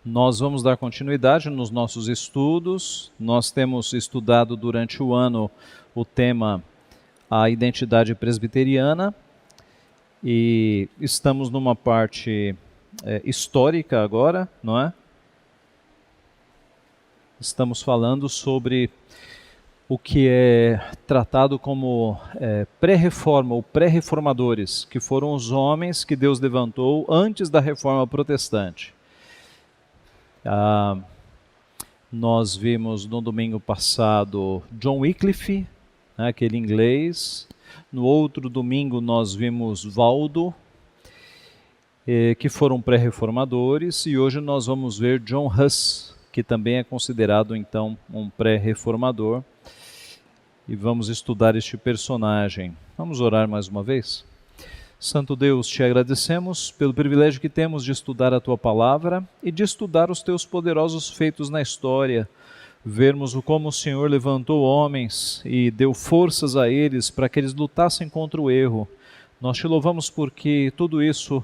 Nós vamos dar continuidade nos nossos estudos. Nós temos estudado durante o ano o tema a identidade presbiteriana e estamos numa parte histórica agora, não é? Estamos falando sobre o que é tratado como pré-reforma ou pré-reformadores, que foram os homens que Deus levantou antes da reforma protestante. Nós vimos no domingo passado John Wycliffe, né, aquele inglês. No outro domingo nós vimos Waldo, que foram pré-reformadores. E hoje nós vamos ver John Huss, que também é considerado então um pré-reformador. E vamos estudar este personagem. Vamos orar mais uma vez? Santo Deus, te agradecemos pelo privilégio que temos de estudar a Tua Palavra e de estudar os Teus poderosos feitos na história, vermos como o Senhor levantou homens e deu forças a eles para que eles lutassem contra o erro. Nós te louvamos porque tudo isso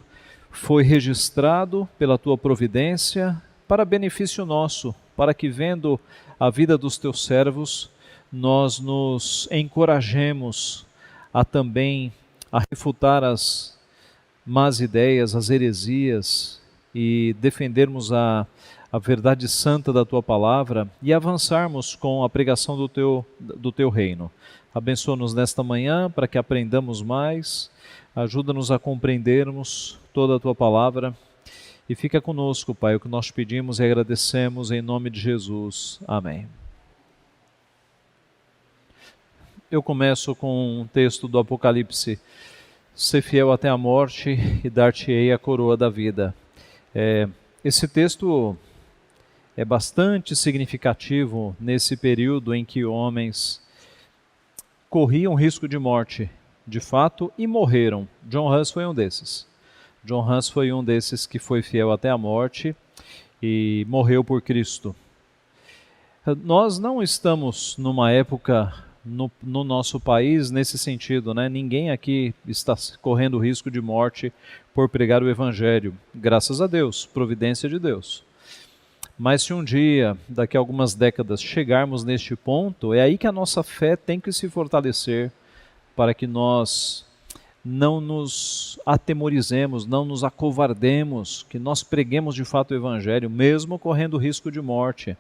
foi registrado pela Tua providência para benefício nosso, para que vendo a vida dos Teus servos, nós nos encorajemos a também a refutar as más ideias, as heresias e defendermos a verdade santa da Tua Palavra e avançarmos com a pregação do Teu reino. Abençoa-nos nesta manhã para que aprendamos mais, ajuda-nos a compreendermos toda a Tua Palavra e fica conosco, Pai, o que nós pedimos e agradecemos em nome de Jesus. Amém. Eu começo com um texto do Apocalipse: ser fiel até a morte e dar-te-ei a coroa da vida. Esse texto é bastante significativo nesse período em que homens corriam risco de morte, de fato, e morreram. John Huss foi um desses. John Huss foi um desses que foi fiel até a morte e morreu por Cristo. Nós não estamos numa época no nosso país nesse sentido, né? Ninguém aqui está correndo risco de morte por pregar o Evangelho, graças a Deus, providência de Deus. Mas se um dia, daqui a algumas décadas, chegarmos neste ponto, é aí que a nossa fé tem que se fortalecer para que nós não nos atemorizemos, não nos acovardemos, que nós preguemos de fato o Evangelho, mesmo correndo risco de morte.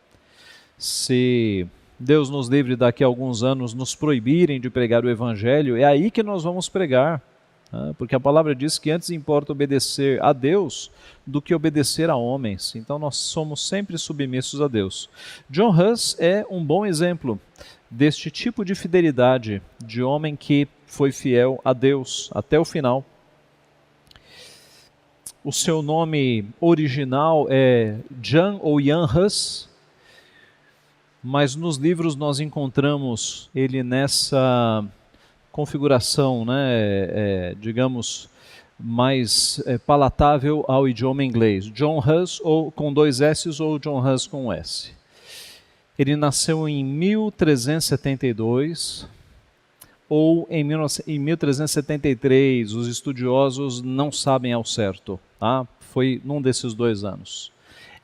Se Deus nos livre daqui a alguns anos nos proibirem de pregar o Evangelho, é aí que nós vamos pregar, né? Porque a palavra diz que antes importa obedecer a Deus do que obedecer a homens. Então nós somos sempre submissos a Deus. John Huss é um bom exemplo deste tipo de fidelidade, de homem que foi fiel a Deus até o final. O seu nome original é Jan ou Jan Hus, mas nos livros nós encontramos ele nessa configuração, né, digamos, mais palatável ao idioma inglês. John Huss, ou com 2 S's, ou John Huss com um S. Ele nasceu em 1372 ou em 1373, os estudiosos não sabem ao certo, tá? Foi num desses 2 anos.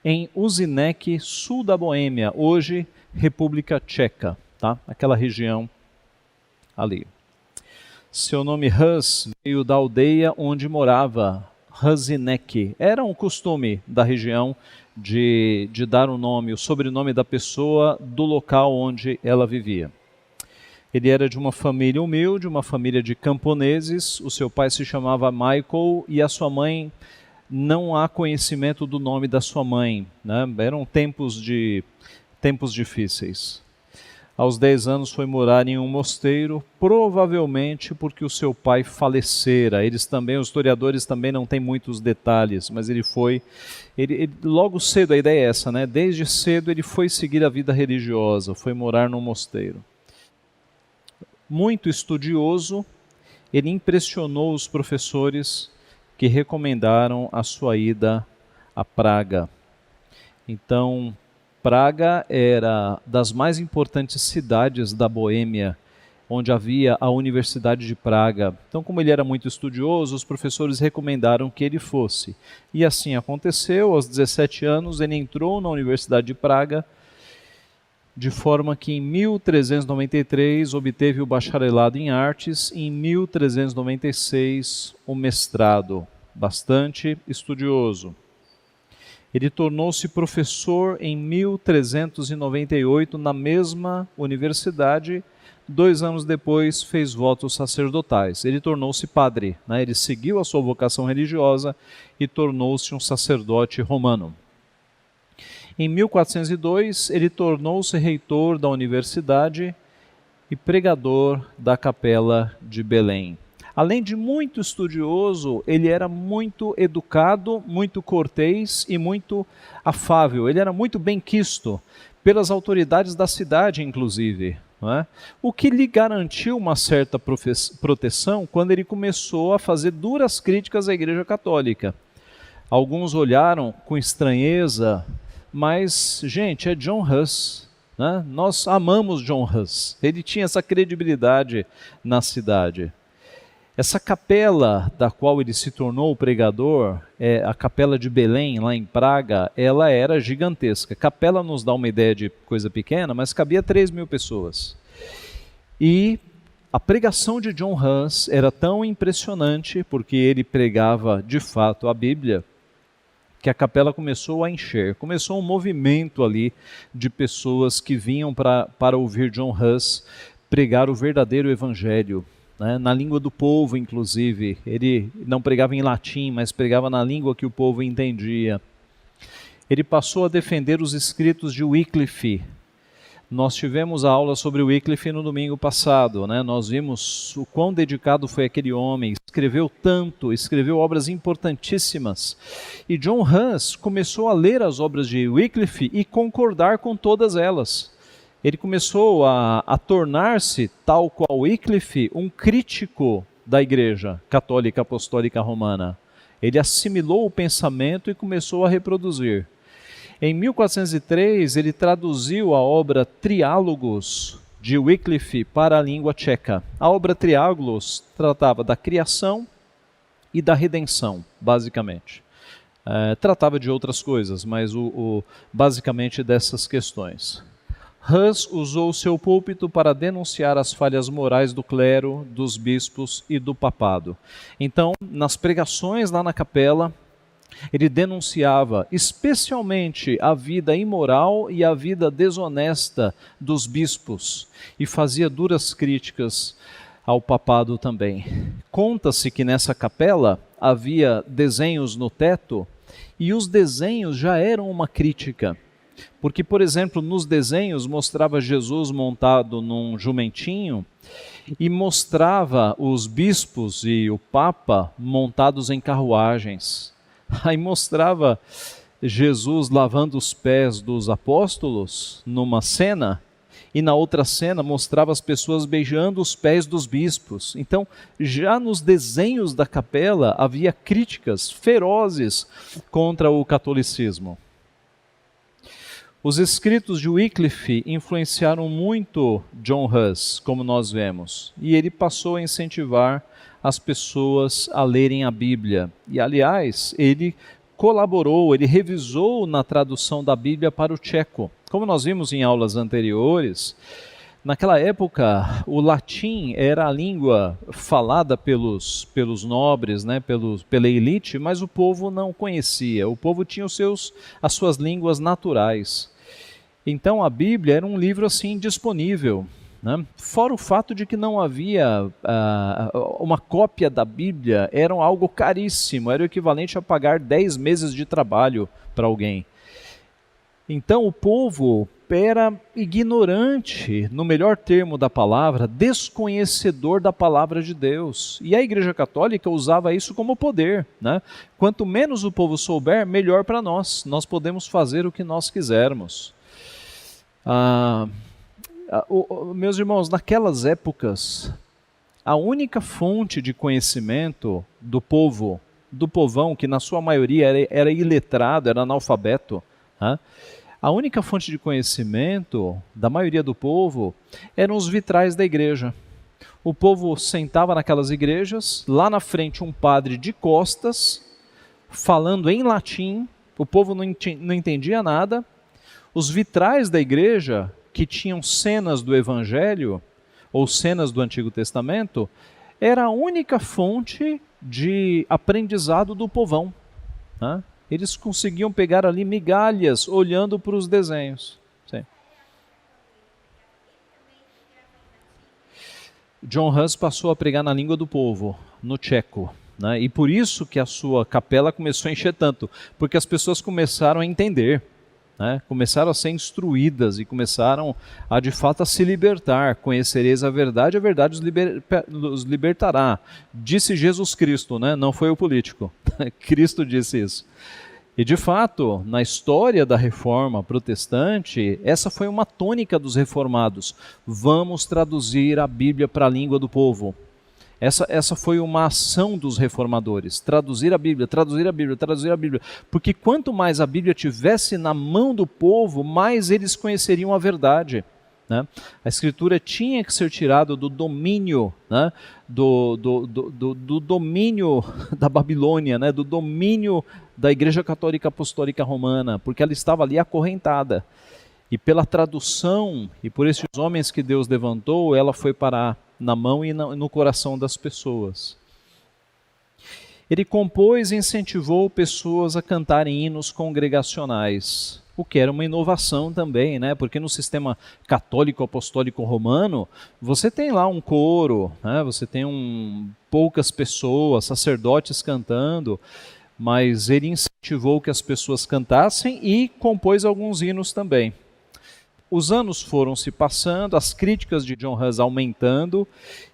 Em Usinek, sul da Boêmia, hoje República Tcheca, tá? Aquela região ali. Seu nome Huss veio da aldeia onde morava, Husinek. Era um costume da região de dar o nome, o sobrenome da pessoa do local onde ela vivia. Ele era de uma família humilde, uma família de camponeses. O seu pai se chamava Michael e a sua mãe, não há conhecimento do nome da sua mãe, né? Eram tempos difíceis. Aos 10 anos foi morar em um mosteiro, provavelmente porque o seu pai falecera. Os historiadores também não têm muitos detalhes, mas ele logo cedo, a ideia é essa, né? Desde cedo ele foi seguir a vida religiosa, foi morar num mosteiro. Muito estudioso, ele impressionou os professores que recomendaram a sua ida a Praga. Então, Praga era das mais importantes cidades da Boêmia onde havia a Universidade de Praga. Então, como ele era muito estudioso, os professores recomendaram que ele fosse. E assim aconteceu. Aos 17 anos, ele entrou na Universidade de Praga, de forma que em 1393 obteve o bacharelado em artes e em 1396 o mestrado, bastante estudioso. Ele tornou-se professor em 1398 na mesma universidade. 2 anos depois fez votos sacerdotais. Ele tornou-se padre, né? Ele seguiu a sua vocação religiosa e tornou-se um sacerdote romano. Em 1402, ele tornou-se reitor da universidade e pregador da capela de Belém. Além de muito estudioso, ele era muito educado, muito cortês e muito afável. Ele era muito benquisto pelas autoridades da cidade, inclusive. Não é? O que lhe garantiu uma certa proteção quando ele começou a fazer duras críticas à Igreja Católica. Alguns olharam com estranheza, mas, gente, é John Huss. Né? Nós amamos John Huss. Ele tinha essa credibilidade na cidade. Essa capela da qual ele se tornou o pregador, a capela de Belém, lá em Praga, ela era gigantesca. Capela nos dá uma ideia de coisa pequena, mas cabia 3.000 pessoas. E a pregação de John Huss era tão impressionante, porque ele pregava de fato a Bíblia, que a capela começou a encher. Começou um movimento ali de pessoas que vinham para ouvir John Huss pregar o verdadeiro evangelho. Na língua do povo, inclusive. Ele não pregava em latim, mas pregava na língua que o povo entendia. Ele passou a defender os escritos de Wycliffe. Nós tivemos a aula sobre Wycliffe no domingo passado. Nós vimos o quão dedicado foi aquele homem. Escreveu tanto, escreveu obras importantíssimas. E John Huss começou a ler as obras de Wycliffe e concordar com todas elas. Ele começou a tornar-se, tal qual Wycliffe, um crítico da Igreja Católica Apostólica Romana. Ele assimilou o pensamento e começou a reproduzir. Em 1403, ele traduziu a obra Triálogos de Wycliffe para a língua tcheca. A obra Triálogos tratava da criação e da redenção, basicamente. Tratava de outras coisas, mas basicamente dessas questões. Huss usou seu púlpito para denunciar as falhas morais do clero, dos bispos e do papado. Então, nas pregações lá na capela, ele denunciava especialmente a vida imoral e a vida desonesta dos bispos e fazia duras críticas ao papado também. Conta-se que nessa capela havia desenhos no teto e os desenhos já eram uma crítica. Porque, por exemplo, nos desenhos mostrava Jesus montado num jumentinho e mostrava os bispos e o Papa montados em carruagens. Aí mostrava Jesus lavando os pés dos apóstolos numa cena e na outra cena mostrava as pessoas beijando os pés dos bispos. Então, já nos desenhos da capela havia críticas ferozes contra o catolicismo. Os escritos de Wycliffe influenciaram muito John Huss, como nós vemos, e ele passou a incentivar as pessoas a lerem a Bíblia. E, aliás, ele colaborou, ele revisou na tradução da Bíblia para o tcheco. Como nós vimos em aulas anteriores, naquela época o latim era a língua falada pelos nobres, pela elite, mas o povo não conhecia. O povo tinha as suas línguas naturais. Então a Bíblia era um livro assim disponível. Fora o fato de que não havia uma cópia da Bíblia, era algo caríssimo, era o equivalente a pagar 10 meses de trabalho para alguém. Então o povo era ignorante, no melhor termo da palavra, desconhecedor da palavra de Deus. E a Igreja Católica usava isso como poder. Quanto menos o povo souber, melhor para nós. Nós podemos fazer o que nós quisermos. Meus irmãos, naquelas épocas, a única fonte de conhecimento do povão, que na sua maioria era iletrado, era analfabeto, a única fonte de conhecimento da maioria do povo eram os vitrais da igreja. O povo sentava naquelas igrejas, lá na frente um padre de costas, falando em latim, o povo não entendia nada. Os vitrais da igreja, que tinham cenas do Evangelho, ou cenas do Antigo Testamento, era a única fonte de aprendizado do povão, né? Eles conseguiam pegar ali migalhas olhando para os desenhos. Sim. John Hus passou a pregar na língua do povo, no tcheco, né? E por isso que a sua capela começou a encher tanto, porque as pessoas começaram a entender, né? Começaram a ser instruídas e começaram a de fato a se libertar. Conhecereis a verdade os libertará. Disse Jesus Cristo, né? Não foi o político. Cristo disse isso. E de fato, na história da reforma protestante, essa foi uma tônica dos reformados. Vamos traduzir a Bíblia para a língua do povo. Essa foi uma ação dos reformadores, traduzir a Bíblia, traduzir a Bíblia, traduzir a Bíblia. Porque quanto mais a Bíblia tivesse na mão do povo, mais eles conheceriam a verdade, né? A Escritura tinha que ser tirada do domínio, né? do domínio da Babilônia, né? Do domínio da Igreja Católica Apostólica Romana, porque ela estava ali acorrentada. E pela tradução, e por esses homens que Deus levantou, ela foi parar na mão e no coração das pessoas. Ele compôs e incentivou pessoas a cantarem hinos congregacionais, o que era uma inovação também, né? Porque no sistema católico apostólico romano, você tem lá um coro, né? Você tem poucas pessoas, sacerdotes cantando, mas ele incentivou que as pessoas cantassem e compôs alguns hinos também. Os anos foram se passando, as críticas de John Hus aumentando,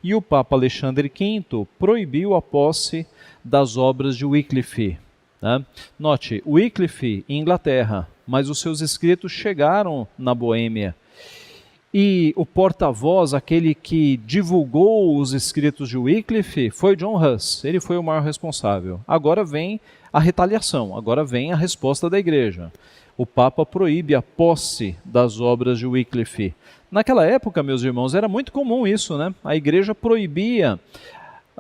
e o Papa Alexandre V proibiu a posse das obras de Wycliffe, né? Note, Wycliffe em Inglaterra, mas os seus escritos chegaram na Boêmia. E o porta-voz, aquele que divulgou os escritos de Wycliffe, foi John Hus. Ele foi o maior responsável. Agora vem a retaliação, agora vem a resposta da igreja. O Papa proíbe a posse das obras de Wycliffe. Naquela época, meus irmãos, era muito comum isso, né? A igreja proibia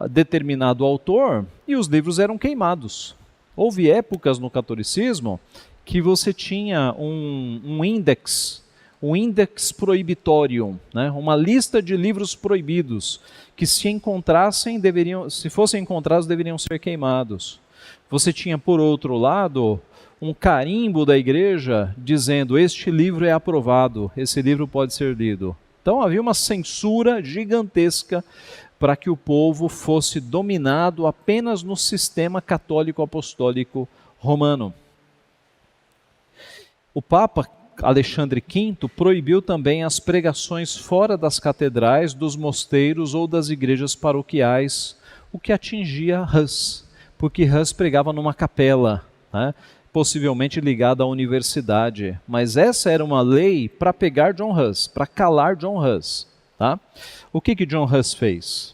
determinado autor e os livros eram queimados. Houve épocas no catolicismo que você tinha um index prohibitorium, né? Uma lista de livros proibidos que se fossem encontrados deveriam ser queimados. Você tinha, por outro lado, um carimbo da igreja dizendo: este livro é aprovado, esse livro pode ser lido. Então havia uma censura gigantesca para que o povo fosse dominado apenas no sistema católico apostólico romano. O Papa Alexandre V proibiu também as pregações fora das catedrais, dos mosteiros ou das igrejas paroquiais, o que atingia Hus, porque Hus pregava numa capela, né? Possivelmente ligada à universidade, mas essa era uma lei para pegar John Hus, para calar John Hus, tá? O que John Hus fez?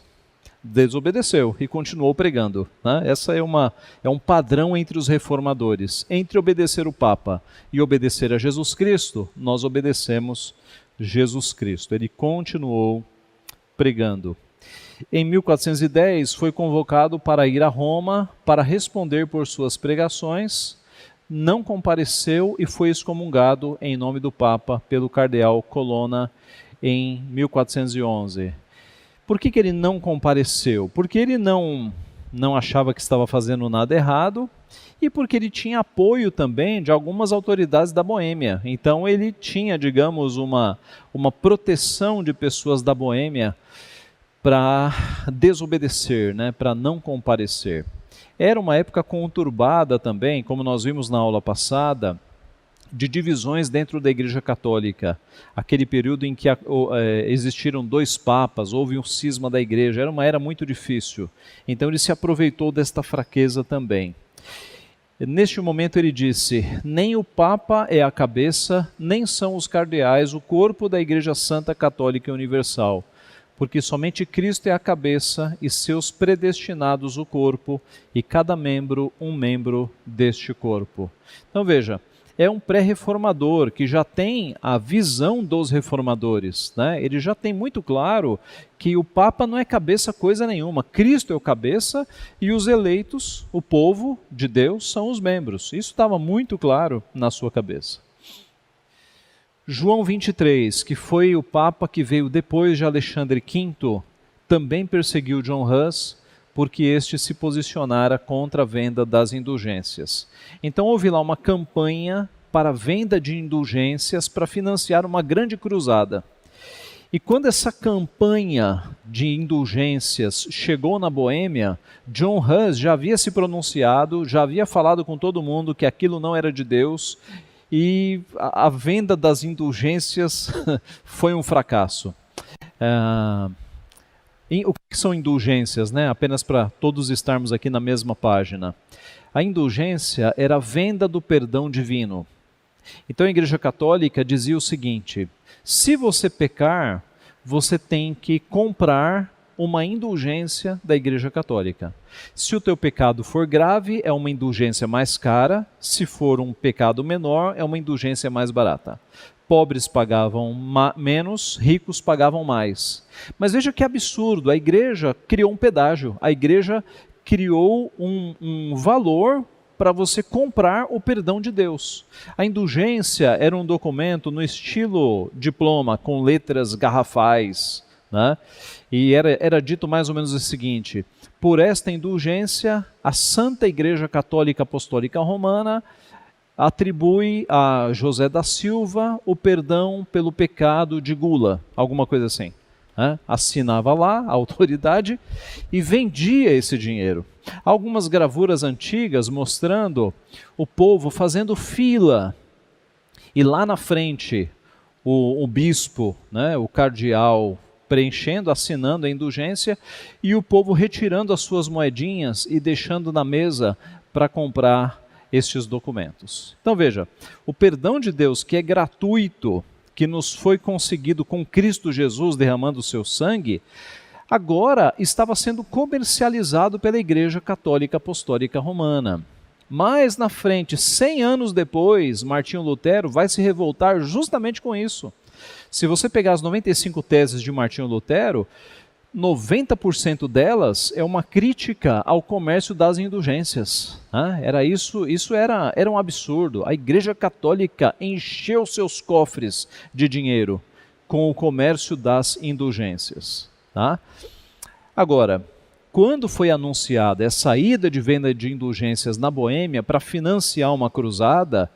Desobedeceu e continuou pregando, né? Essa é um padrão entre os reformadores. Entre obedecer o Papa e obedecer a Jesus Cristo, nós obedecemos Jesus Cristo. Ele continuou pregando. Em 1410 foi convocado para ir a Roma para responder por suas pregações. Não compareceu e foi excomungado em nome do Papa pelo cardeal Colonna em 1411. Por que ele não compareceu? Porque ele não achava que estava fazendo nada errado e porque ele tinha apoio também de algumas autoridades da Boêmia. Então ele tinha, digamos, uma proteção de pessoas da Boêmia para desobedecer, né? Para não comparecer. Era uma época conturbada também, como nós vimos na aula passada, de divisões dentro da Igreja Católica. Aquele período em que existiram 2 papas, houve um cisma da Igreja, era uma era muito difícil. Então ele se aproveitou desta fraqueza também. Neste momento ele disse: nem o Papa é a cabeça, nem são os cardeais o corpo da Igreja Santa Católica e Universal, porque somente Cristo é a cabeça e seus predestinados o corpo, e cada membro um membro deste corpo. Então veja, é um pré-reformador, que já tem a visão dos reformadores, né? Ele já tem muito claro que o Papa não é cabeça coisa nenhuma, Cristo é o cabeça e os eleitos, o povo de Deus, são os membros. Isso estava muito claro na sua cabeça. João 23, que foi o Papa que veio depois de Alexandre V, também perseguiu John Hus, porque este se posicionara contra a venda das indulgências. Então houve lá uma campanha para a venda de indulgências para financiar uma grande cruzada. E quando essa campanha de indulgências chegou na Boêmia, John Hus já havia se pronunciado, já havia falado com todo mundo que aquilo não era de Deus, e a venda das indulgências foi um fracasso. O que são indulgências, né? Apenas para todos estarmos aqui na mesma página. A indulgência era a venda do perdão divino. Então a Igreja Católica dizia o seguinte: se você pecar, você tem que comprar uma indulgência da Igreja Católica. Se o teu pecado for grave, é uma indulgência mais cara. Se for um pecado menor, é uma indulgência mais barata. Pobres pagavam menos, ricos pagavam mais. Mas veja que absurdo, a Igreja criou um pedágio. A Igreja criou um valor para você comprar o perdão de Deus. A indulgência era um documento no estilo diploma, com letras garrafais, né? E era dito mais ou menos o seguinte: por esta indulgência, a Santa Igreja Católica Apostólica Romana atribui a José da Silva o perdão pelo pecado de gula, alguma coisa assim. Assinava lá a autoridade e vendia esse dinheiro. Algumas gravuras antigas mostrando o povo fazendo fila e lá na frente o bispo, né, o cardeal, preenchendo, assinando a indulgência e o povo retirando as suas moedinhas e deixando na mesa para comprar estes documentos. Então veja, o perdão de Deus, que é gratuito, que nos foi conseguido com Cristo Jesus derramando o seu sangue, agora estava sendo comercializado pela Igreja Católica Apostólica Romana. Mais na frente, 100 anos depois, Martinho Lutero vai se revoltar justamente com isso. Se você pegar as 95 teses de Martinho Lutero, 90% delas é uma crítica ao comércio das indulgências. Era isso era um absurdo. A Igreja Católica encheu seus cofres de dinheiro com o comércio das indulgências. Agora, quando foi anunciada a saída de venda de indulgências na Boêmia para financiar uma cruzada,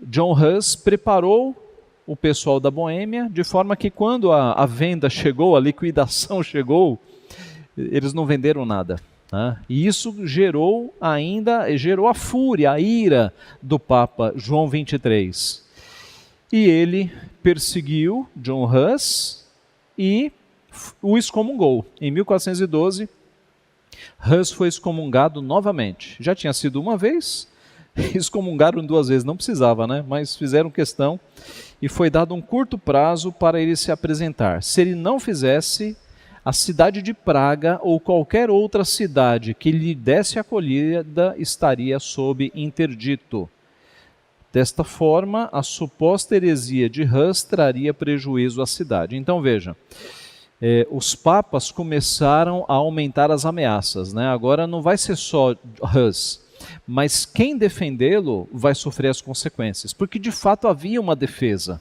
John Hus preparou o pessoal da Boêmia, de forma que quando a venda chegou, a liquidação chegou, eles não venderam nada. E isso gerou a fúria, a ira do Papa João 23. E ele perseguiu John Hus e o excomungou. Em 1412, Hus foi excomungado novamente. Já tinha sido uma vez, excomungaram 2 vezes, não precisava, né? Mas fizeram questão e foi dado um curto prazo para ele se apresentar. Se ele não fizesse, a cidade de Praga ou qualquer outra cidade que lhe desse acolhida estaria sob interdito. Desta forma, a suposta heresia de Hus traria prejuízo à cidade. Então veja, os papas começaram a aumentar as ameaças, né? Agora não vai ser só Hus, mas quem defendê-lo vai sofrer as consequências, porque de fato havia uma defesa.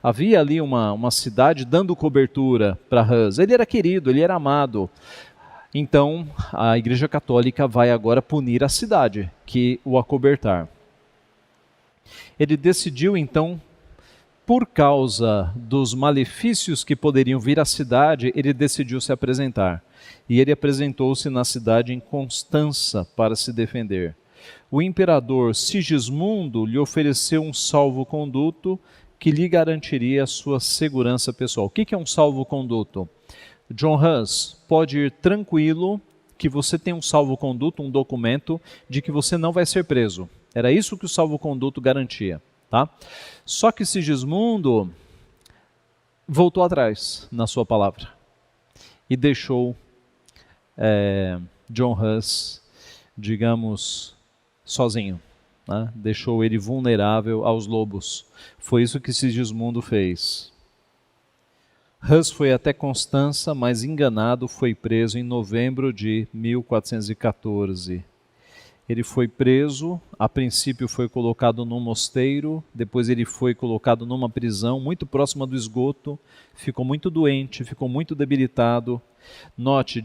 Havia ali uma cidade dando cobertura para Hus. Ele era querido, ele era amado. Então a Igreja Católica vai agora punir a cidade que o acobertar. Ele decidiu então, por causa dos malefícios que poderiam vir à cidade, ele decidiu se apresentar. E ele apresentou-se na cidade em Constança para se defender. O imperador Sigismundo lhe ofereceu um salvo-conduto que lhe garantiria a sua segurança pessoal. O que é um salvo-conduto? John Hus, pode ir tranquilo que você tem um salvo-conduto, um documento de que você não vai ser preso. Era isso que o salvo-conduto garantia. Só que Sigismundo voltou atrás na sua palavra e deixou John Hus, digamos, sozinho. né? Deixou ele vulnerável aos lobos. Foi isso que Sigismundo fez. Hus foi até Constança, mas enganado foi preso em novembro de 1414. Ele foi preso, a princípio foi colocado num mosteiro, depois ele foi colocado numa prisão muito próxima do esgoto, ficou muito doente, ficou muito debilitado. Note,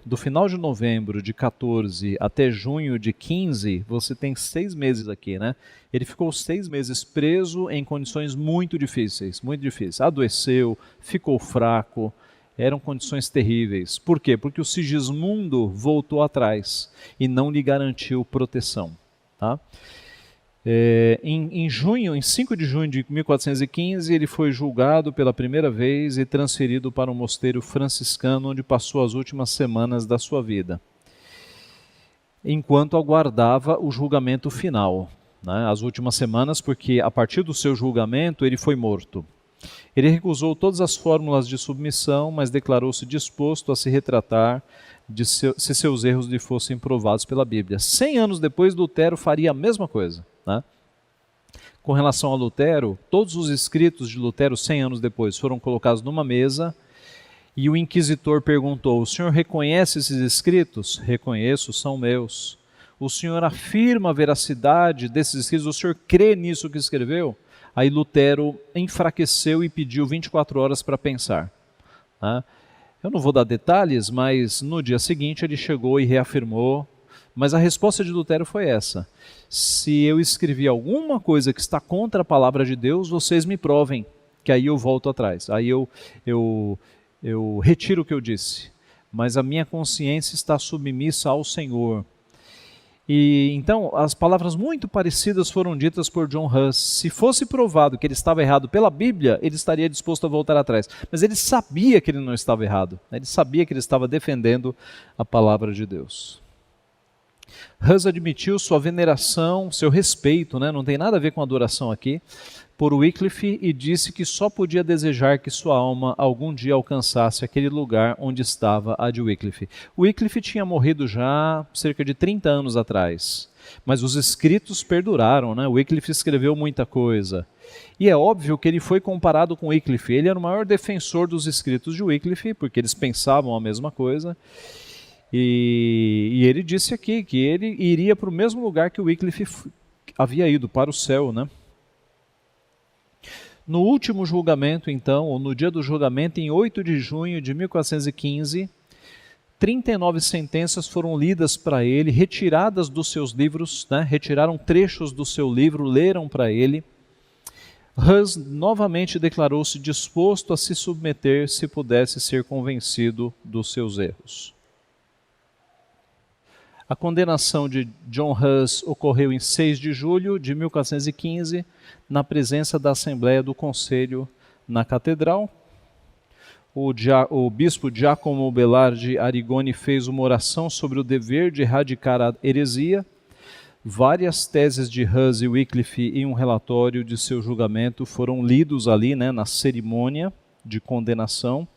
do final de novembro de 14 até junho de 15, você tem 6 meses aqui, né? Ele ficou 6 meses preso em condições muito difíceis, muito difíceis. Adoeceu, ficou fraco, eram condições terríveis. Por quê? Porque o Sigismundo voltou atrás e não lhe garantiu proteção. Tá? Em 5 de junho de 1415, ele foi julgado pela primeira vez e transferido para um mosteiro franciscano, onde passou as últimas semanas da sua vida, enquanto aguardava o julgamento final. Né? As últimas semanas, porque a partir do seu julgamento ele foi morto. Ele recusou todas as fórmulas de submissão, mas declarou-se disposto a se retratar se seus erros lhe fossem provados pela Bíblia. 100 anos depois, Lutero faria a mesma coisa. Né? Com relação a Lutero, todos os escritos de Lutero, 100 anos depois, foram colocados numa mesa e o inquisitor perguntou: o senhor reconhece esses escritos? Reconheço, são meus. O senhor afirma a veracidade desses escritos? O senhor crê nisso que escreveu? Aí Lutero enfraqueceu e pediu 24 horas para pensar. Né? Eu não vou dar detalhes, mas no dia seguinte ele chegou e reafirmou. Mas a resposta de Lutero foi essa: se eu escrevi alguma coisa que está contra a palavra de Deus, vocês me provem, que aí eu volto atrás. Aí eu retiro o que eu disse. Mas a minha consciência está submissa ao Senhor. E então as palavras muito parecidas foram ditas por John Hus. Se fosse provado que ele estava errado pela Bíblia, ele estaria disposto a voltar atrás. Mas ele sabia que ele não estava errado. Ele sabia que ele estava defendendo a palavra de Deus. Hus admitiu sua veneração, seu respeito, né? Não tem nada a ver com adoração aqui, por Wycliffe, e disse que só podia desejar que sua alma algum dia alcançasse aquele lugar onde estava a de Wycliffe. Wycliffe tinha morrido já cerca de 30 anos atrás, mas os escritos perduraram, né? Wycliffe escreveu muita coisa. E é óbvio que ele foi comparado com Wycliffe. Ele era o maior defensor dos escritos de Wycliffe, porque eles pensavam a mesma coisa. E ele disse aqui que ele iria para o mesmo lugar que Wycliffe havia ido, para o céu, né? No último julgamento, então, ou no dia do julgamento, em 8 de junho de 1415, 39 sentenças foram lidas para ele, retiradas dos seus livros, né? Retiraram trechos do seu livro, leram para ele. Hus novamente declarou-se disposto a se submeter se pudesse ser convencido dos seus erros. A condenação de John Hus ocorreu em 6 de julho de 1415, na presença da Assembleia do Conselho na Catedral. O bispo Giacomo Belardi Arrigoni fez uma oração sobre o dever de erradicar a heresia. Várias teses de Hus e Wycliffe e um relatório de seu julgamento foram lidos ali, né, na cerimônia de condenação.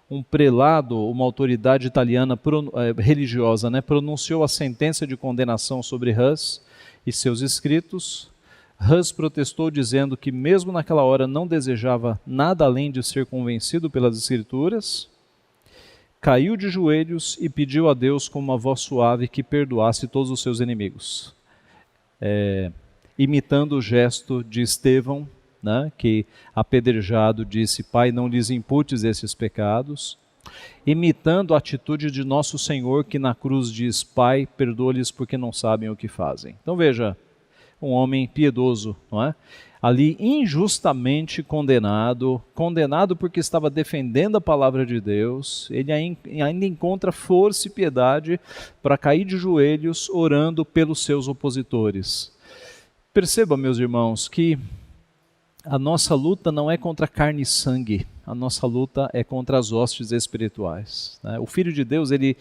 Um prelado, uma autoridade italiana religiosa, né, pronunciou a sentença de condenação sobre Hus e seus escritos. Hus protestou dizendo que mesmo naquela hora não desejava nada além de ser convencido pelas escrituras. Caiu de joelhos e pediu a Deus com uma voz suave que perdoasse todos os seus inimigos. Imitando o gesto de Estevão, né, que apedrejado disse: Pai, não lhes imputes esses pecados. Imitando a atitude de nosso Senhor, que na cruz diz: Pai, perdoa-lhes porque não sabem o que fazem. Então veja, um homem piedoso, não é? Ali injustamente condenado porque estava defendendo a palavra de Deus, ele ainda encontra força e piedade para cair de joelhos orando pelos seus opositores. Perceba, meus irmãos, que a nossa luta não é contra carne e sangue, a nossa luta é contra as hostes espirituais. Né? O Filho de Deus, ele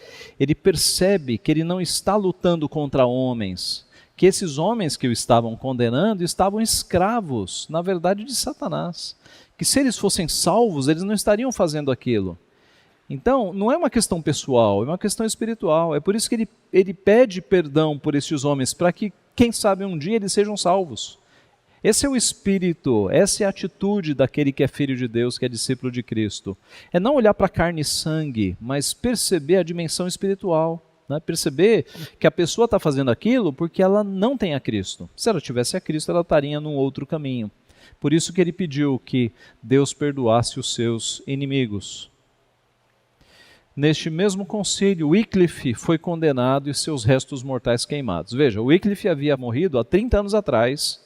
percebe que ele não está lutando contra homens, que esses homens que o estavam condenando estavam escravos, na verdade, de Satanás. Que se eles fossem salvos, eles não estariam fazendo aquilo. Então, não é uma questão pessoal, é uma questão espiritual. É por isso que ele pede perdão por esses homens, para que Quem sabe um dia eles sejam salvos. Esse é o espírito, essa é a atitude daquele que é filho de Deus, que é discípulo de Cristo. É não olhar para carne e sangue, mas perceber a dimensão espiritual. Né? Perceber que a pessoa está fazendo aquilo porque ela não tem a Cristo. Se ela tivesse a Cristo, ela estaria num outro caminho. Por isso que ele pediu que Deus perdoasse os seus inimigos. Neste mesmo concílio, Wycliffe foi condenado e seus restos mortais queimados. Veja, Wycliffe havia morrido há 30 anos atrás.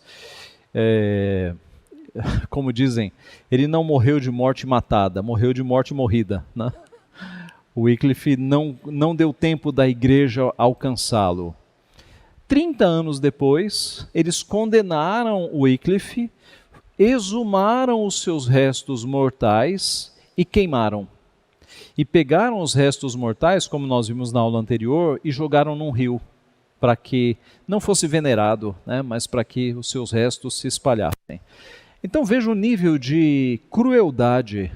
Como dizem, ele não morreu de morte matada, morreu de morte morrida. Né? Wycliffe não deu tempo da igreja alcançá-lo. 30 anos depois, eles condenaram Wycliffe, exumaram os seus restos mortais e queimaram. E pegaram os restos mortais, como nós vimos na aula anterior, e jogaram num rio, para que não fosse venerado, né, mas para que os seus restos se espalhassem. Então veja o nível de crueldade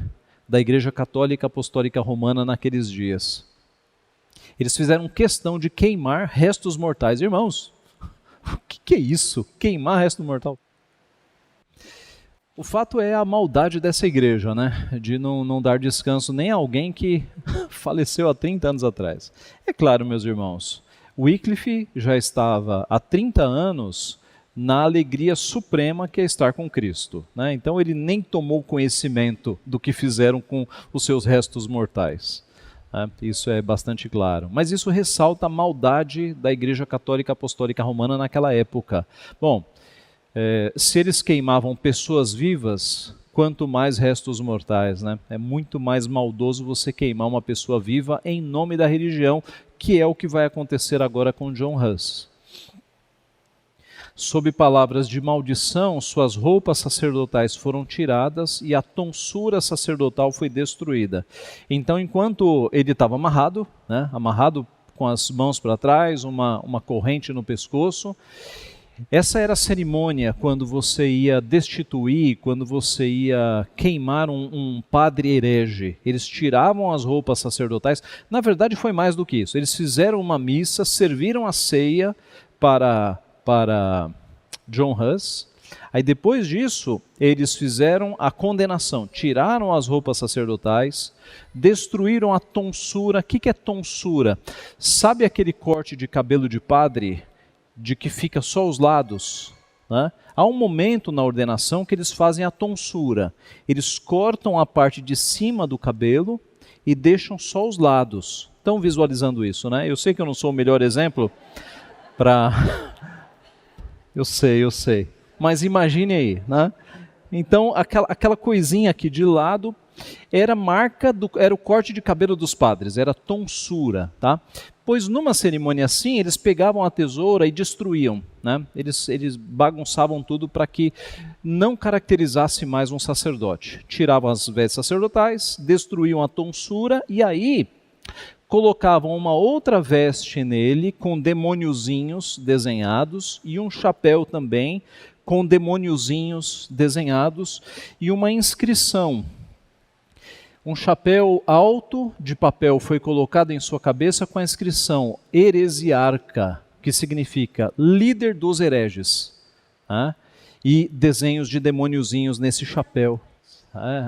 da Igreja Católica Apostólica Romana naqueles dias. Eles fizeram questão de queimar restos mortais. Irmãos, o que é isso? Queimar resto mortal? O fato é a maldade dessa igreja, né? De não dar descanso nem a alguém que faleceu há 30 anos atrás. É claro, meus irmãos, Wycliffe já estava há 30 anos na alegria suprema que é estar com Cristo. Né? Então ele nem tomou conhecimento do que fizeram com os seus restos mortais. Isso é bastante claro. Mas isso ressalta a maldade da Igreja Católica Apostólica Romana naquela época. Bom, se eles queimavam pessoas vivas, quanto mais restos mortais, né? É muito mais maldoso você queimar uma pessoa viva em nome da religião, que é o que vai acontecer agora com John Huss. Sob palavras de maldição, suas roupas sacerdotais foram tiradas e a tonsura sacerdotal foi destruída. Então, enquanto ele estava amarrado, né? Amarrado com as mãos para trás, uma corrente no pescoço, essa era a cerimônia quando você ia destituir, quando você ia queimar um padre herege. Eles tiravam as roupas sacerdotais. Na verdade, foi mais do que isso. Eles fizeram uma missa, serviram a ceia para John Huss. Aí depois disso, eles fizeram a condenação. Tiraram as roupas sacerdotais, destruíram a tonsura. O que é tonsura? Sabe aquele corte de cabelo de padre de que fica só os lados? Né? Há um momento na ordenação que eles fazem a tonsura. Eles cortam a parte de cima do cabelo e deixam só os lados. Estão visualizando isso, né? Eu sei que eu não sou o melhor exemplo para... Eu sei. Mas imagine aí, né? Então, aquela coisinha aqui de lado era era o corte de cabelo dos padres, era tonsura, tá? Pois numa cerimônia assim, eles pegavam a tesoura e destruíam, né? Eles bagunçavam tudo para que não caracterizasse mais um sacerdote. Tiravam as vestes sacerdotais, destruíam a tonsura e aí colocavam uma outra veste nele com demôniozinhos desenhados e um chapéu também com demôniozinhos desenhados e uma inscrição. Um chapéu alto de papel foi colocado em sua cabeça com a inscrição heresiarca, que significa líder dos hereges. E desenhos de demôniozinhos nesse chapéu.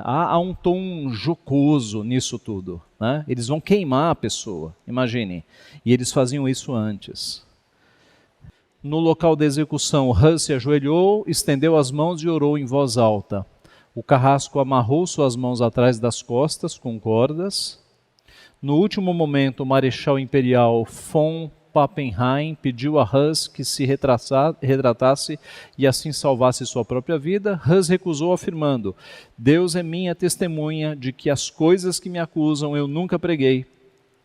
Há um tom jocoso nisso tudo. Eles vão queimar a pessoa, imaginem. E eles faziam isso antes. No local da execução, Huss se ajoelhou, estendeu as mãos e orou em voz alta. O carrasco amarrou suas mãos atrás das costas com cordas. No último momento, o marechal imperial von Pappenheim pediu a Huss que se retratasse e assim salvasse sua própria vida. Huss recusou, afirmando: Deus é minha testemunha de que as coisas que me acusam eu nunca preguei.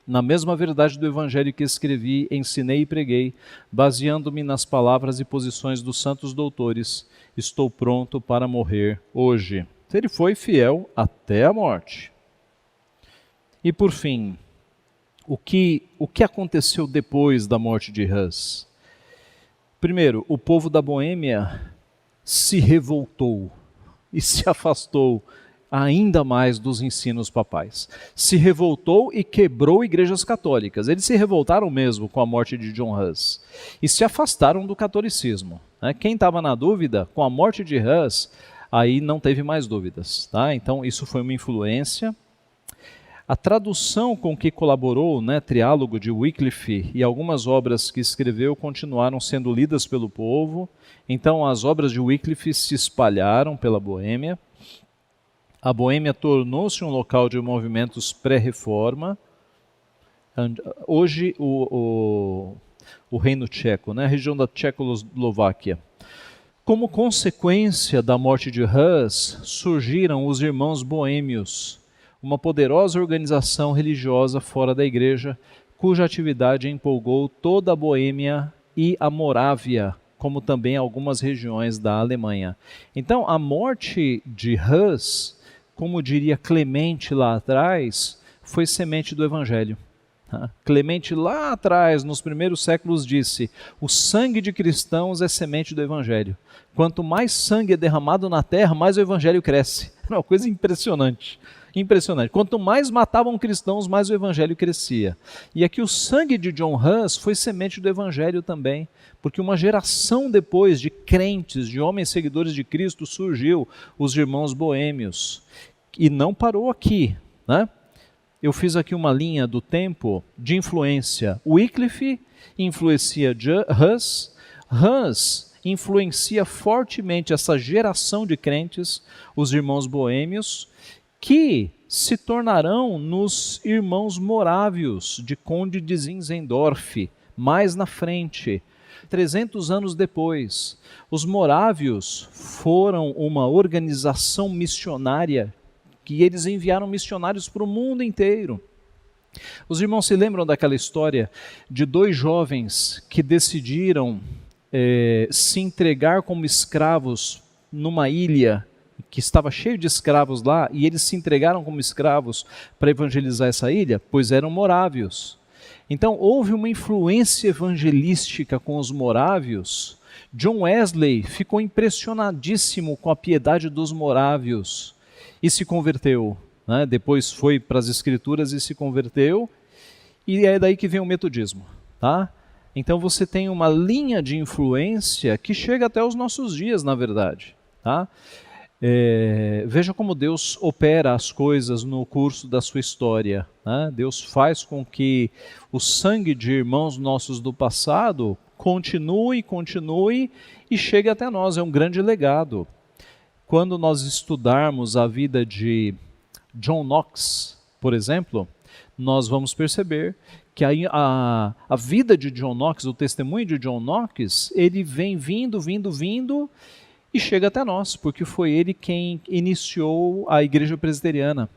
Na mesma verdade do evangelho que escrevi, ensinei e preguei, baseando-me nas palavras e posições dos santos doutores, estou pronto para morrer hoje. Ele foi fiel até a morte. E por fim, o que aconteceu depois da morte de Huss? Primeiro, o povo da Boêmia se revoltou e se afastou ainda mais dos ensinos papais. Se revoltou e quebrou igrejas católicas. Eles se revoltaram mesmo com a morte de John Hus e se afastaram do catolicismo. Quem estava na dúvida, com a morte de Hus, aí não teve mais dúvidas. Tá? Então isso foi uma influência. A tradução com que colaborou, Triálogo de Wycliffe e algumas obras que escreveu continuaram sendo lidas pelo povo. Então as obras de Wycliffe se espalharam pela Boêmia. A Boêmia tornou-se um local de movimentos pré-reforma. Hoje o Reino Tcheco, a região da Tchecoslováquia. Como consequência da morte de Hus, surgiram os Irmãos Boêmios, uma poderosa organização religiosa fora da igreja, cuja atividade empolgou toda a Boêmia e a Morávia, como também algumas regiões da Alemanha. Então, a morte de Hus, como diria Clemente lá atrás, foi semente do Evangelho. Clemente lá atrás, nos primeiros séculos, disse: o sangue de cristãos é semente do Evangelho. Quanto mais sangue é derramado na terra, mais o Evangelho cresce. É uma coisa impressionante. Impressionante. Quanto mais matavam cristãos, mais o Evangelho crescia. E aqui o sangue de John Hus foi semente do Evangelho também, porque uma geração depois de crentes, de homens seguidores de Cristo, surgiu os Irmãos Boêmios. E não parou aqui, Eu fiz aqui uma linha do tempo de influência. Wycliffe influencia Hus. Hus influencia fortemente essa geração de crentes, os Irmãos Boêmios, que se tornarão nos Irmãos Morávios, de Conde de Zinzendorf, mais na frente. 300 anos depois, os Morávios foram uma organização missionária que eles enviaram missionários para o mundo inteiro. Os irmãos se lembram daquela história de dois jovens que decidiram se entregar como escravos numa ilha que estava cheio de escravos lá, e eles se entregaram como escravos para evangelizar essa ilha? Pois eram morávios. Então houve uma influência evangelística com os morávios. John Wesley ficou impressionadíssimo com a piedade dos morávios e se converteu. Depois foi para as escrituras e se converteu, e é daí que vem o metodismo. Então você tem uma linha de influência que chega até os nossos dias, na verdade. Veja como Deus opera as coisas no curso da sua história. Deus faz com que o sangue de irmãos nossos do passado continue e chegue até nós. É um grande legado. Quando nós estudarmos a vida de John Knox, por exemplo, nós vamos perceber que a vida de John Knox, o testemunho de John Knox, ele vem vindo e chega até nós, porque foi ele quem iniciou a igreja presbiteriana.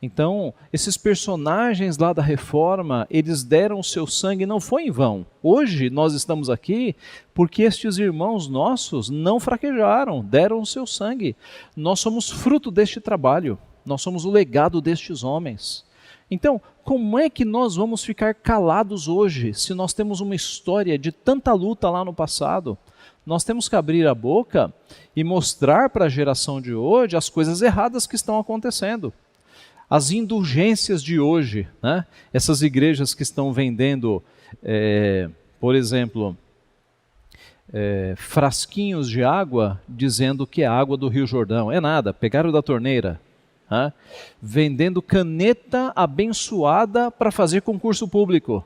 Então, esses personagens lá da Reforma, eles deram o seu sangue, não foi em vão. Hoje nós estamos aqui porque estes irmãos nossos não fraquejaram, deram o seu sangue. Nós somos fruto deste trabalho, nós somos o legado destes homens. Então, como é que nós vamos ficar calados hoje, se nós temos uma história de tanta luta lá no passado? Nós temos que abrir a boca e mostrar para a geração de hoje as coisas erradas que estão acontecendo. As indulgências de hoje, essas igrejas que estão vendendo, por exemplo, frasquinhos de água, dizendo que é água do Rio Jordão. É nada, pegaram da torneira. Vendendo caneta abençoada para fazer concurso público.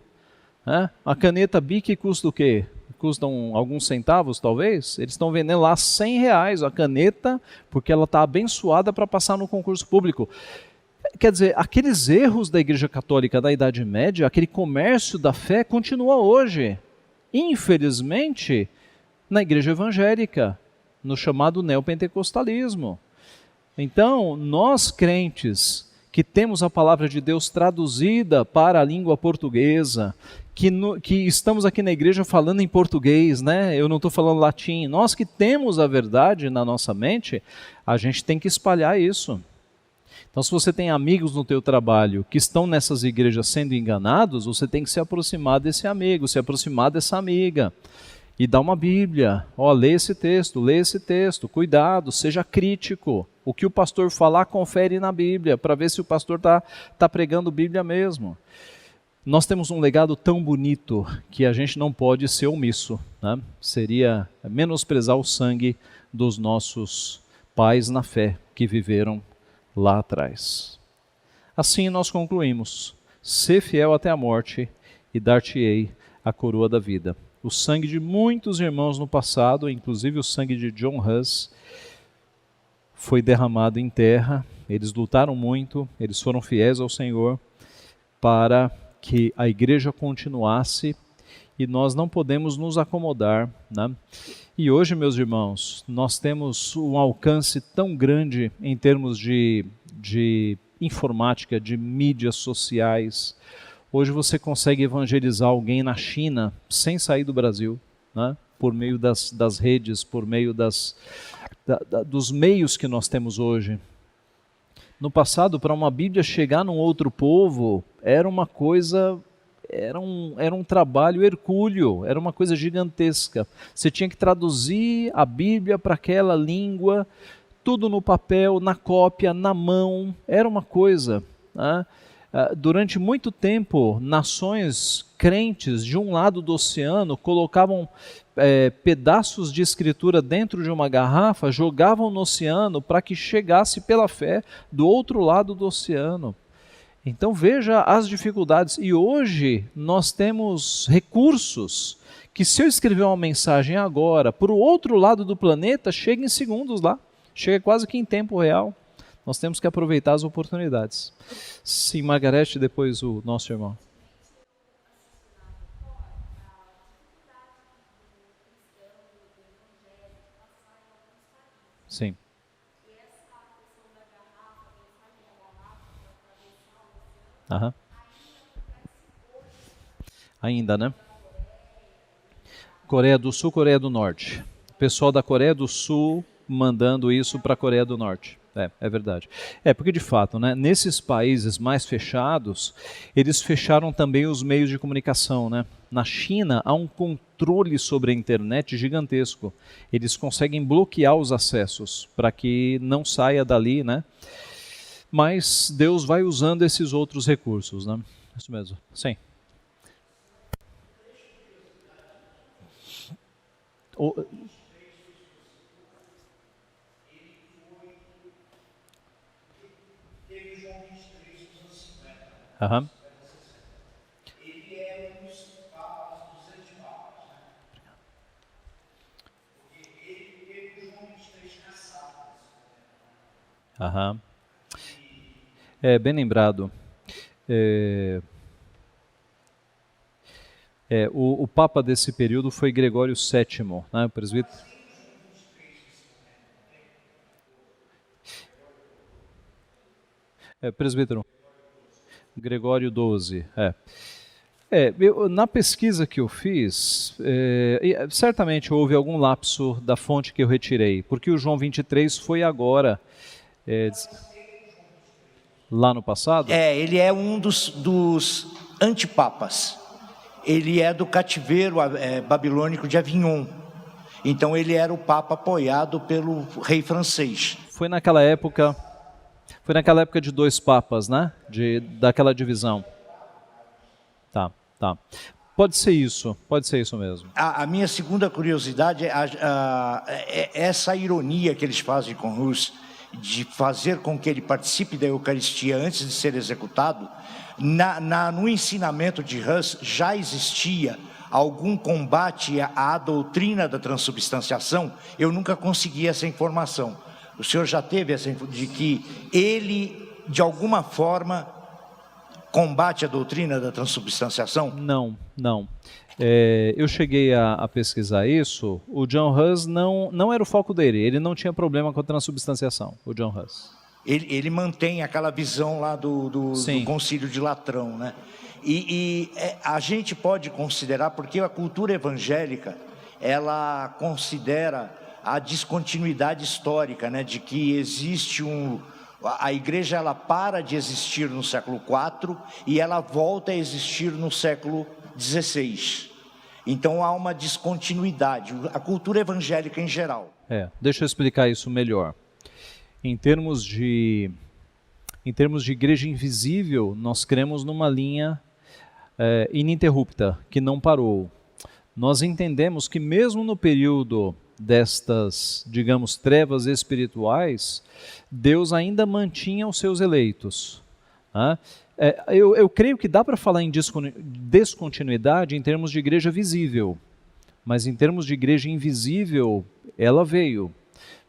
A caneta Bic custa o quê? Custam alguns centavos, talvez. Eles estão vendendo lá R$100 a caneta, porque ela está abençoada para passar no concurso público. Quer dizer, aqueles erros da Igreja Católica da Idade Média, aquele comércio da fé, continua hoje. Infelizmente, na Igreja Evangélica, no chamado neopentecostalismo. Então, nós crentes que temos a palavra de Deus traduzida para a língua portuguesa, que estamos aqui na igreja falando em português, eu não estou falando latim, nós que temos a verdade na nossa mente, a gente tem que espalhar isso. Então, se você tem amigos no teu trabalho que estão nessas igrejas sendo enganados, você tem que se aproximar desse amigo, se aproximar dessa amiga, e dar uma Bíblia. Lê esse texto, cuidado, seja crítico. O que o pastor falar, confere na Bíblia, para ver se o pastor está pregando Bíblia mesmo. Nós temos um legado tão bonito que a gente não pode ser omisso, né? Seria menosprezar o sangue dos nossos pais na fé que viveram lá atrás. Assim nós concluímos: ser fiel até a morte e dar-te-ei a coroa da vida. O sangue de muitos irmãos no passado, inclusive o sangue de John Hus, foi derramado em terra. Eles lutaram muito, eles foram fiéis ao Senhor para que a igreja continuasse, e nós não podemos nos acomodar, né? E hoje, meus irmãos, nós temos um alcance tão grande em termos de informática, de mídias sociais. Hoje você consegue evangelizar alguém na China sem sair do Brasil, né? Por meio das redes, por meio dos meios que nós temos hoje. No passado, para uma Bíblia chegar num outro povo, era uma coisa, era um trabalho hercúleo, era uma coisa gigantesca. Você tinha que traduzir a Bíblia para aquela língua, tudo no papel, na cópia, na mão, era uma coisa, né? Durante muito tempo, nações crentes de um lado do oceano colocavam pedaços de escritura dentro de uma garrafa, jogavam no oceano para que chegasse pela fé do outro lado do oceano. Então veja as dificuldades. E hoje nós temos recursos que, se eu escrever uma mensagem agora para o outro lado do planeta, chega em segundos lá, chega quase que em tempo real. Nós temos que aproveitar as oportunidades. Sim, Margarete, depois o nosso irmão. Sim. Aham. Ainda, né? Coreia do Sul, Coreia do Norte. O pessoal da Coreia do Sul mandando isso para a Coreia do Norte. É verdade. Porque de fato, né, nesses países mais fechados, eles fecharam também os meios de comunicação, né? Na China há um controle sobre a internet gigantesco. Eles conseguem bloquear os acessos para que não saia dali, né? Mas Deus vai usando esses outros recursos, né? Isso mesmo. Sim. Aham. Ele é um dos papas, dos antipapas, né? Porque ele teve o João 23 caçado. Aham. Bem lembrado. O Papa desse período foi Gregório VII, né, o presbítero. Presbítero. Gregório XII. Na pesquisa que eu fiz, certamente houve algum lapso da fonte que eu retirei, porque o João 23 foi agora, lá no passado. Ele é um dos antipapas. Ele é do cativeiro babilônico de Avignon. Então ele era o papa apoiado pelo rei francês. Foi naquela época de dois papas, né? Daquela divisão. Tá. Pode ser isso mesmo. A minha segunda curiosidade é essa ironia que eles fazem com Hus, de fazer com que ele participe da Eucaristia antes de ser executado. No ensinamento de Hus já existia algum combate à doutrina da transubstanciação. Eu nunca consegui essa informação. O senhor já teve essa informação de que ele, de alguma forma, combate a doutrina da transubstanciação? Não. Eu cheguei a pesquisar isso. O John Hus não era o foco dele. Ele não tinha problema com a transubstanciação, o John Hus. Ele mantém aquela visão lá do Concílio de Latrão, né? E a gente pode considerar, porque a cultura evangélica, ela considera a descontinuidade histórica, né? De que existe a igreja, ela para de existir no século IV e ela volta a existir no século XVI. Então há uma descontinuidade, a cultura evangélica em geral. Deixa eu explicar isso melhor. Em termos de igreja invisível, nós cremos numa linha ininterrupta, que não parou. Nós entendemos que mesmo no período destas, digamos, trevas espirituais, Deus ainda mantinha os seus eleitos. Eu creio que dá para falar em descontinuidade em termos de igreja visível, mas em termos de igreja invisível, ela veio.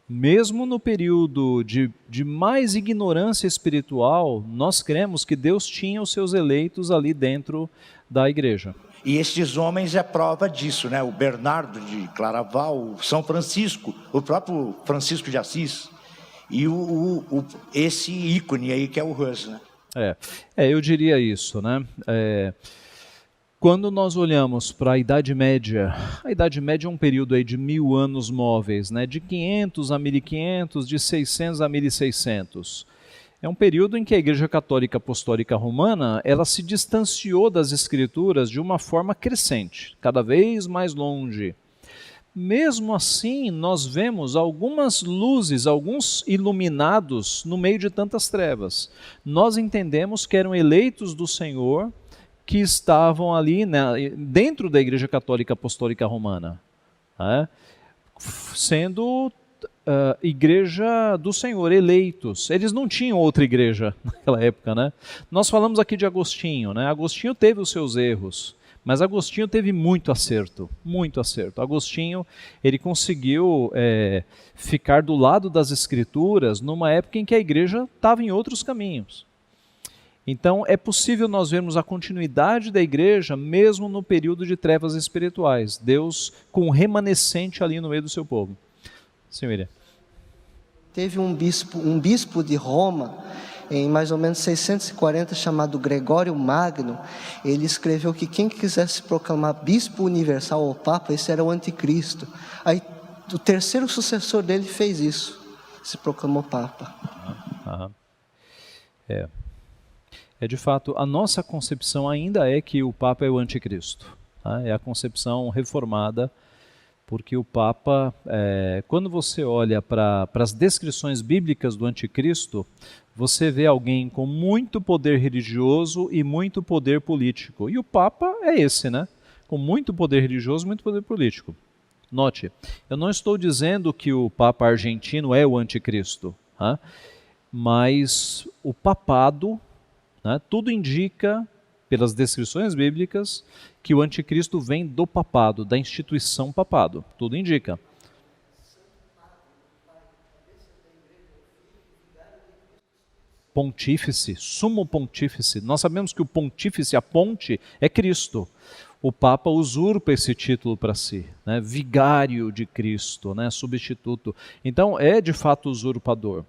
Mesmo no período de mais ignorância espiritual, nós cremos que Deus tinha os seus eleitos ali dentro da igreja. E estes homens é prova disso, né? O Bernardo de Claraval, o São Francisco, o próprio Francisco de Assis, e esse ícone aí que é o Hus, né? Eu diria isso, né? Quando nós olhamos para a Idade Média é um período aí de 1000 anos móveis, né? De 500 a 1500, de 600 a 1600. É um período em que a Igreja Católica Apostólica Romana, ela se distanciou das Escrituras de uma forma crescente, cada vez mais longe. Mesmo assim, nós vemos algumas luzes, alguns iluminados no meio de tantas trevas. Nós entendemos que eram eleitos do Senhor que estavam ali, né, dentro da Igreja Católica Apostólica Romana, sendo igreja do Senhor, eleitos. Eles não tinham outra igreja naquela época, né? Nós falamos aqui de Agostinho, né? Agostinho teve os seus erros, mas Agostinho teve muito acerto, muito acerto. Agostinho, ele conseguiu ficar do lado das Escrituras numa época em que a igreja estava em outros caminhos. Então, é possível nós vermos a continuidade da igreja mesmo no período de trevas espirituais. Deus com um remanescente ali no meio do seu povo. Senhor. Teve um bispo de Roma, em mais ou menos 640, chamado Gregório Magno. Ele escreveu que quem quisesse proclamar bispo universal ou papa, esse era o anticristo. Aí o terceiro sucessor dele fez isso, se proclamou papa. De fato, a nossa concepção ainda é que o papa é o anticristo. É a concepção reformada, porque o Papa, quando você olha para as descrições bíblicas do anticristo, você vê alguém com muito poder religioso e muito poder político. E o Papa é esse, né? Com muito poder religioso e muito poder político. Note, eu não estou dizendo que o Papa argentino é o anticristo, mas o papado, tudo indica, pelas descrições bíblicas, que o anticristo vem do papado, da instituição papado. Tudo indica. Pontífice, sumo pontífice. Nós sabemos que o pontífice, a ponte, é Cristo. O Papa usurpa esse título para si, né? Vigário de Cristo, né? Substituto. Então, é de fato usurpador.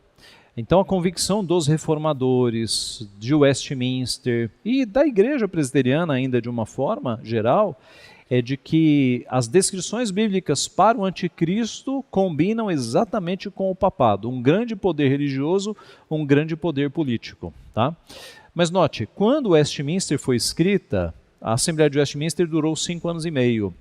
Então a convicção dos reformadores, de Westminster e da igreja presbiteriana ainda de uma forma geral, é de que as descrições bíblicas para o anticristo combinam exatamente com o papado, um grande poder religioso, um grande poder político. Tá? Mas note, quando Westminster foi escrita, a Assembleia de Westminster durou 5 anos e meio.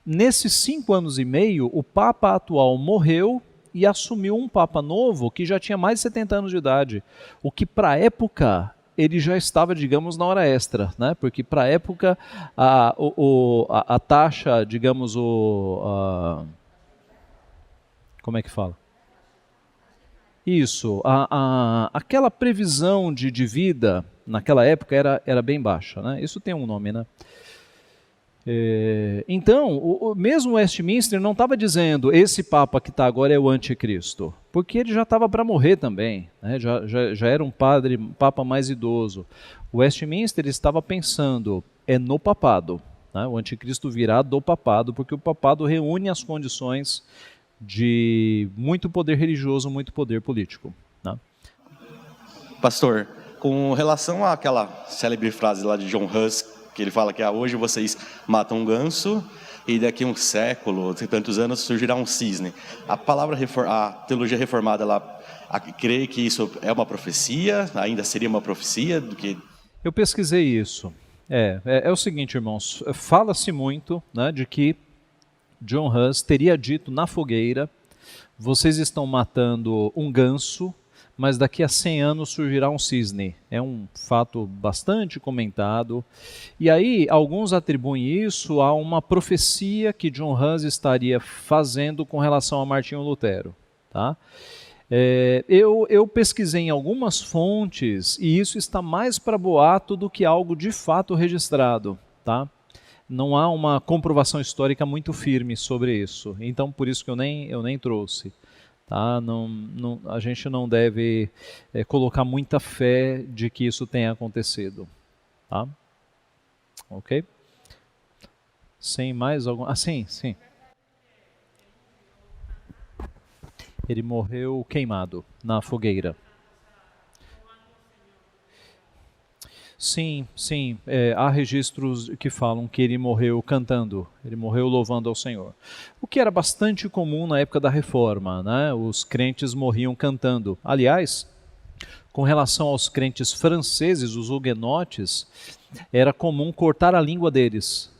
Nesses 5 anos e meio, o Papa atual morreu, e assumiu um Papa novo que já tinha mais de 70 anos de idade, o que para a época ele já estava, digamos, na hora extra, né? Porque para a época a taxa, digamos, como é que fala? Isso, aquela previsão de vida naquela época era bem baixa, né? Isso tem um nome, né? Então, mesmo Westminster não estava dizendo esse Papa que está agora é o anticristo, porque ele já estava para morrer também, né? já era um Papa mais idoso. O Westminster estava pensando, no papado, né? O anticristo virá do papado, porque o papado reúne as condições de muito poder religioso, muito poder político. Né? Pastor, com relação àquela célebre frase lá de John Hus, que ele fala que hoje vocês matam um ganso e daqui a um século, tantos anos, surgirá um cisne. A teologia reformada, ela crê que isso é uma profecia, ainda seria uma profecia do que... Eu pesquisei isso. É o seguinte, irmãos, fala-se muito, né, de que John Hus teria dito na fogueira, vocês estão matando um ganso, mas daqui a 100 anos surgirá um cisne. É um fato bastante comentado. E aí, alguns atribuem isso a uma profecia que John Hus estaria fazendo com relação a Martinho Lutero. Tá? Eu pesquisei em algumas fontes e isso está mais para boato do que algo de fato registrado. Tá? Não há uma comprovação histórica muito firme sobre isso. Então, por isso que eu nem trouxe. Tá? A gente não deve colocar muita fé de que isso tenha acontecido. Tá? Ok? Sem mais algum... Ah, sim. Ele morreu queimado na fogueira. Sim, há registros que falam que ele morreu cantando, ele morreu louvando ao Senhor. O que era bastante comum na época da Reforma, né? Os crentes morriam cantando. Aliás, com relação aos crentes franceses, os huguenotes, era comum cortar a língua deles,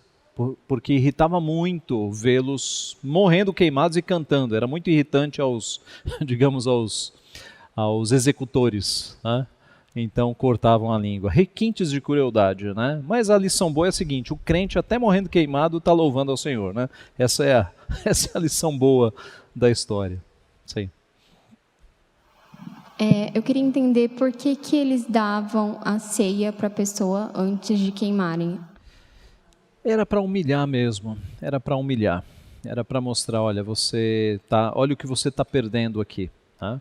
porque irritava muito vê-los morrendo queimados e cantando. Era muito irritante aos executores, né? Então cortavam a língua. Requintes de crueldade, né? Mas a lição boa é a seguinte: o crente até morrendo queimado está louvando ao Senhor, né? Essa é a lição boa da história. Sim. Eu queria entender por que eles davam a ceia para a pessoa antes de queimarem. Era para humilhar mesmo. Era para humilhar. Era para mostrar, olha o que você está perdendo aqui, tá?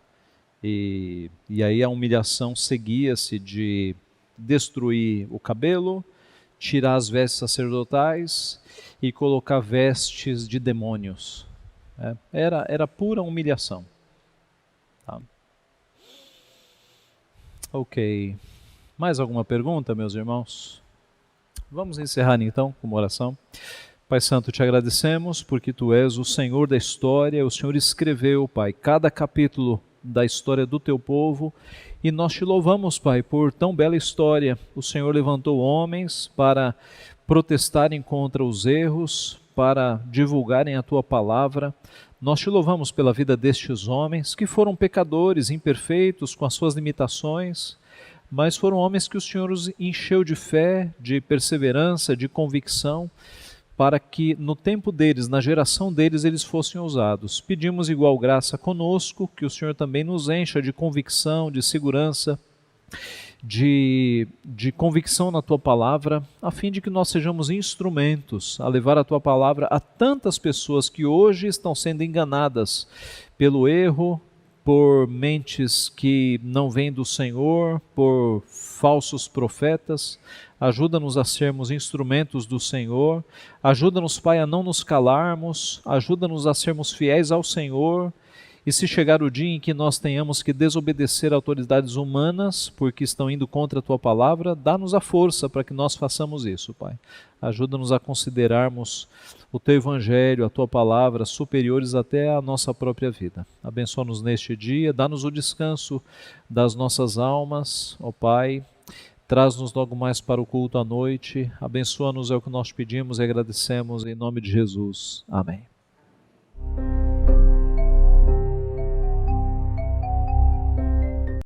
E aí a humilhação seguia-se de destruir o cabelo, tirar as vestes sacerdotais e colocar vestes de demônios. Era pura humilhação. Tá? Ok. Mais alguma pergunta, meus irmãos? Vamos encerrar então com uma oração. Pai Santo, te agradecemos porque Tu és o Senhor da história. O Senhor escreveu, Pai, cada capítulo da história do Teu povo, e nós Te louvamos, Pai, por tão bela história. O Senhor levantou homens para protestarem contra os erros, para divulgarem a Tua palavra. Nós Te louvamos pela vida destes homens, que foram pecadores, imperfeitos, com as suas limitações, mas foram homens que o Senhor os encheu de fé, de perseverança, de convicção, para que no tempo deles, na geração deles, eles fossem usados. Pedimos igual graça conosco, que o Senhor também nos encha de convicção, de segurança, de convicção na Tua palavra, a fim de que nós sejamos instrumentos a levar a Tua palavra a tantas pessoas que hoje estão sendo enganadas pelo erro, por mentes que não vêm do Senhor, por falsos profetas. Ajuda-nos a sermos instrumentos do Senhor, ajuda-nos, Pai, a não nos calarmos, ajuda-nos a sermos fiéis ao Senhor, e se chegar o dia em que nós tenhamos que desobedecer autoridades humanas, porque estão indo contra a Tua palavra, dá-nos a força para que nós façamos isso, Pai. Ajuda-nos a considerarmos o Teu Evangelho, a Tua palavra, superiores até à nossa própria vida. Abençoa-nos neste dia, dá-nos o descanso das nossas almas, ó Pai. Traz-nos logo mais para o culto à noite. Abençoa-nos, é o que nós pedimos e agradecemos em nome de Jesus. Amém.